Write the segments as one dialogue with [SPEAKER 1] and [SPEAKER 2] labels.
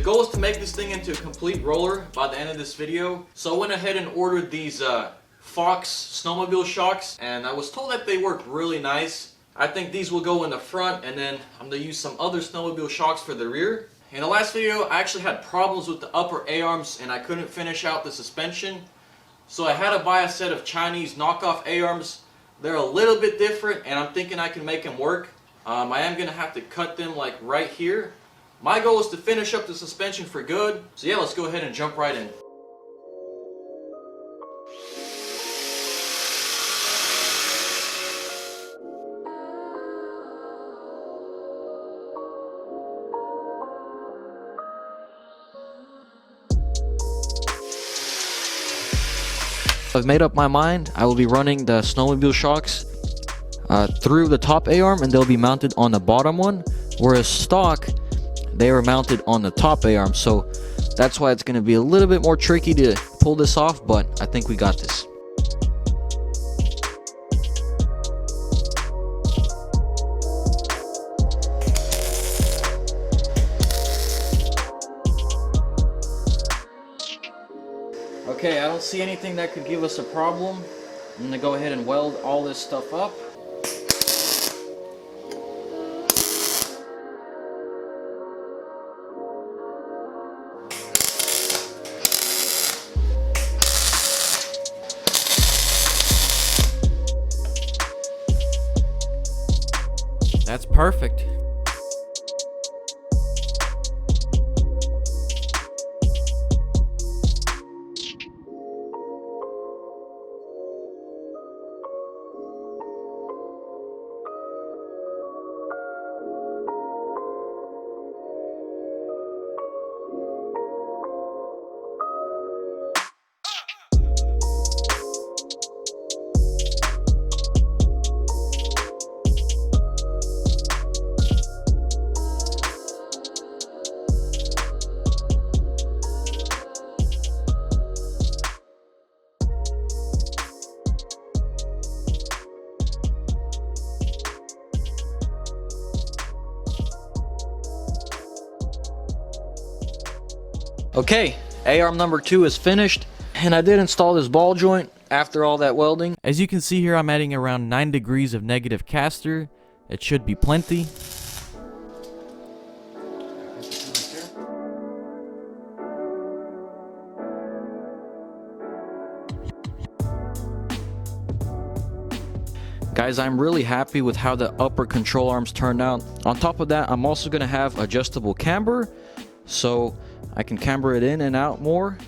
[SPEAKER 1] goal is to make this thing into a complete roller by the end of this video. So I went ahead and ordered these Fox snowmobile shocks, and I was told that they work really nice. I think these will go in the front, and then I'm going to use some other snowmobile shocks for the rear. In the last video, I actually had problems with the upper A-arms and I couldn't finish out the suspension. So I had to buy a set of Chinese knockoff A-arms. They're a little bit different and I'm thinking I can make them work. I am going to have to cut them like right here. My goal is to finish up the suspension for good. So yeah, let's go ahead and jump right in. I've made up my mind. I will be running the snowmobile shocks through the top A-arm, and they'll be mounted on the bottom one, whereas stock, they are mounted on the top A-arm. So that's why it's going to be a little bit more tricky to pull this off, but I think we got this. Okay, I don't see anything that could give us a problem. I'm going to go ahead and weld all this stuff up. That's perfect. Okay, A-arm number 2 is finished, and I did install this ball joint after all that welding. As you can see here, I'm adding around 9 degrees of negative caster. It should be plenty. Guys, I'm really happy with how the upper control arms turned out. On top of that, I'm also going to have adjustable camber, so I can camber it in and out more.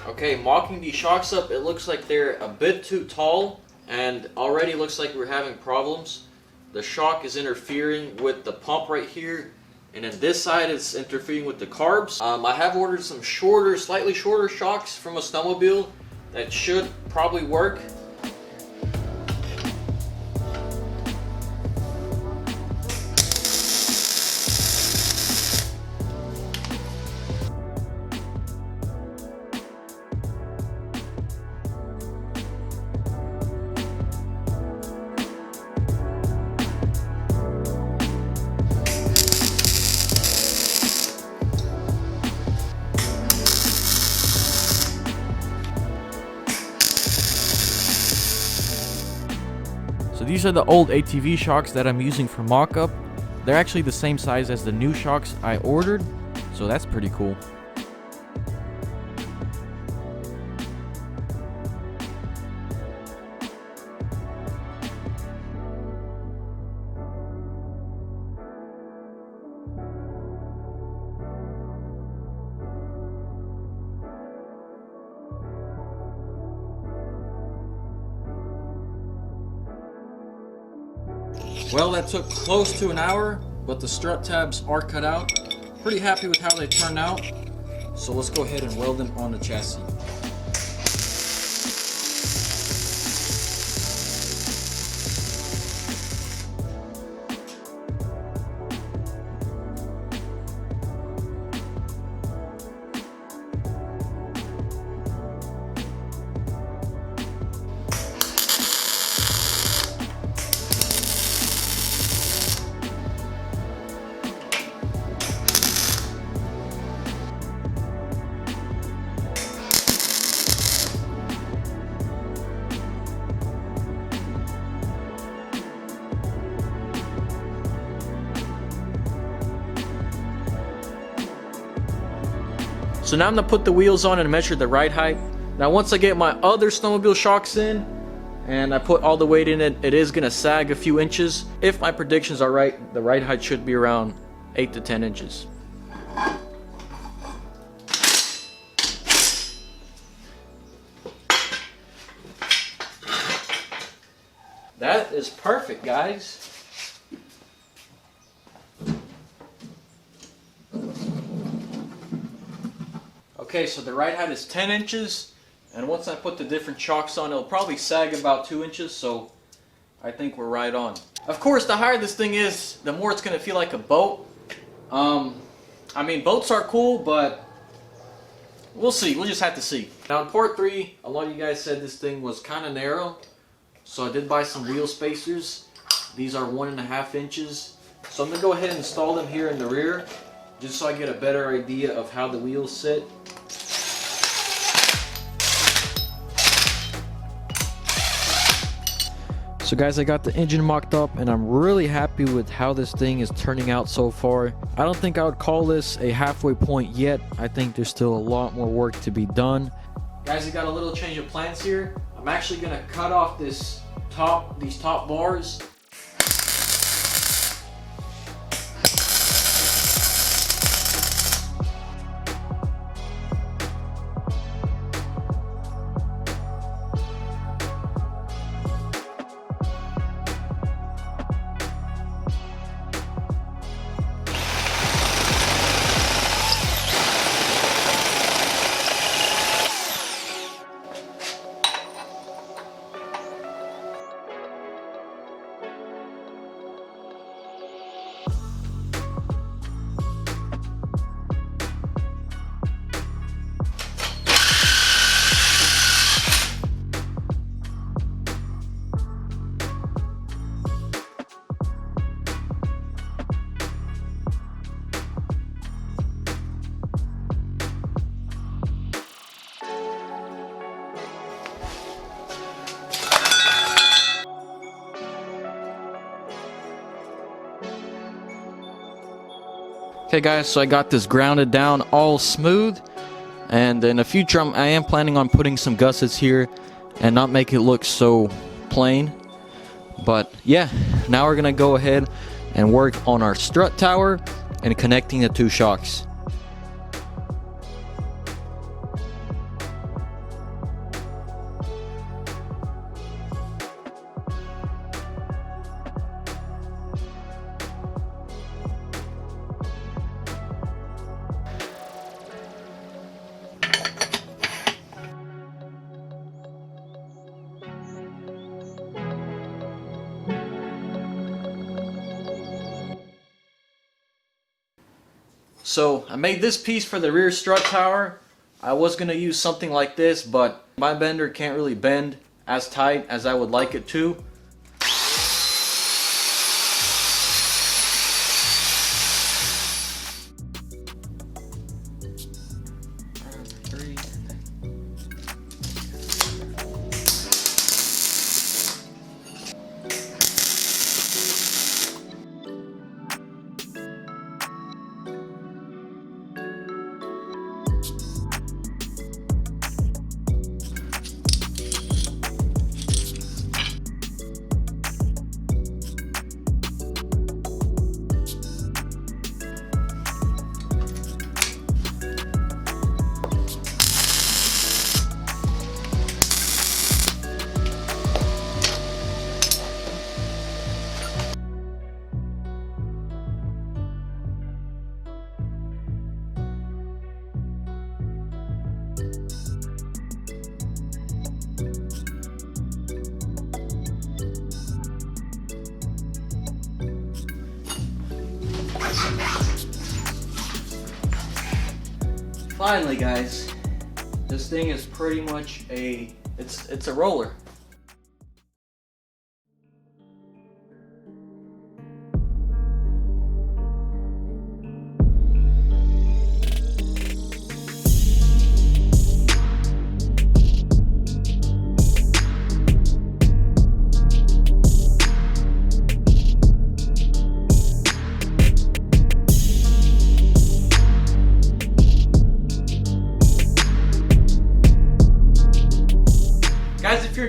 [SPEAKER 1] Okay, mocking these shocks up, it looks like they're a bit too tall, and already looks like we're having problems. The shock is interfering with the pump right here, and then this side is interfering with the carbs. I have ordered some shorter, slightly shorter shocks from a snowmobile that should probably work. So these are the old ATV shocks that I'm using for mock-up. They're actually the same size as the new shocks I ordered, so that's pretty cool. Well, that took close to an hour, but the strut tabs are cut out. Pretty happy with how they turned out. So let's go ahead and weld them on the chassis. So now I'm gonna put the wheels on and measure the ride height. Now once I get my other snowmobile shocks in and I put all the weight in it, it is gonna sag a few inches. If my predictions are right, the ride height should be around 8 to 10 inches. That is perfect, guys. Okay, so the ride height is 10 inches, and once I put the different chocks on, it'll probably sag about 2 inches, so I think we're right on. Of course, the higher this thing is, the more it's going to feel like a boat. I mean, boats are cool, but we'll see. We'll just have to see. Now, in part 3, a lot of you guys said this thing was kind of narrow, so I did buy some wheel spacers. These are 1.5 inches. So I'm going to go ahead and install them here in the rear, just so I get a better idea of how the wheels sit. So guys, I got the engine mocked up and I'm really happy with how this thing is turning out so far. I don't think I would call this a halfway point yet. I think there's still a lot more work to be done. Guys, I got a little change of plans here. I'm actually going to cut off these top bars. Okay guys, so I got this grounded down all smooth, and in the future I am planning on putting some gussets here and not make it look so plain. But yeah, now we're gonna go ahead and work on our strut tower and connecting the two shocks. So I made this piece for the rear strut tower. I was going to use something like this, but my bender can't really bend as tight as I would like it to. Finally guys, this thing is pretty much it's a roller.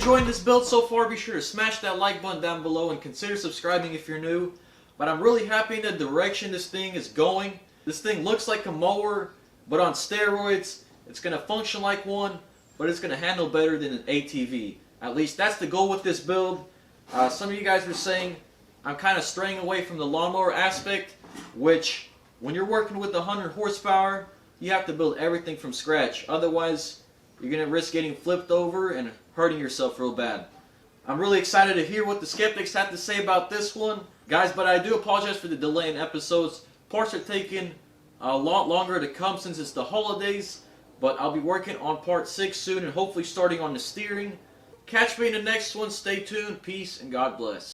[SPEAKER 1] enjoying this build so far, be sure to smash that like button down below and consider subscribing if you're new. But I'm really happy in the direction this thing is going. This thing looks like a mower, but on steroids. It's going to function like one, but it's going to handle better than an ATV. At least that's the goal with this build. Some of you guys were saying I'm kind of straying away from the lawnmower aspect, which when you're working with 100 horsepower, you have to build everything from scratch. Otherwise, you're going to risk getting flipped over and hurting yourself real bad. I'm really excited to hear what the skeptics have to say about this one. Guys, but I do apologize for the delay in episodes. Parts are taking a lot longer to come since it's the holidays, but I'll be working on part 6 soon and hopefully starting on the steering. Catch me in the next one. Stay tuned. Peace and God bless.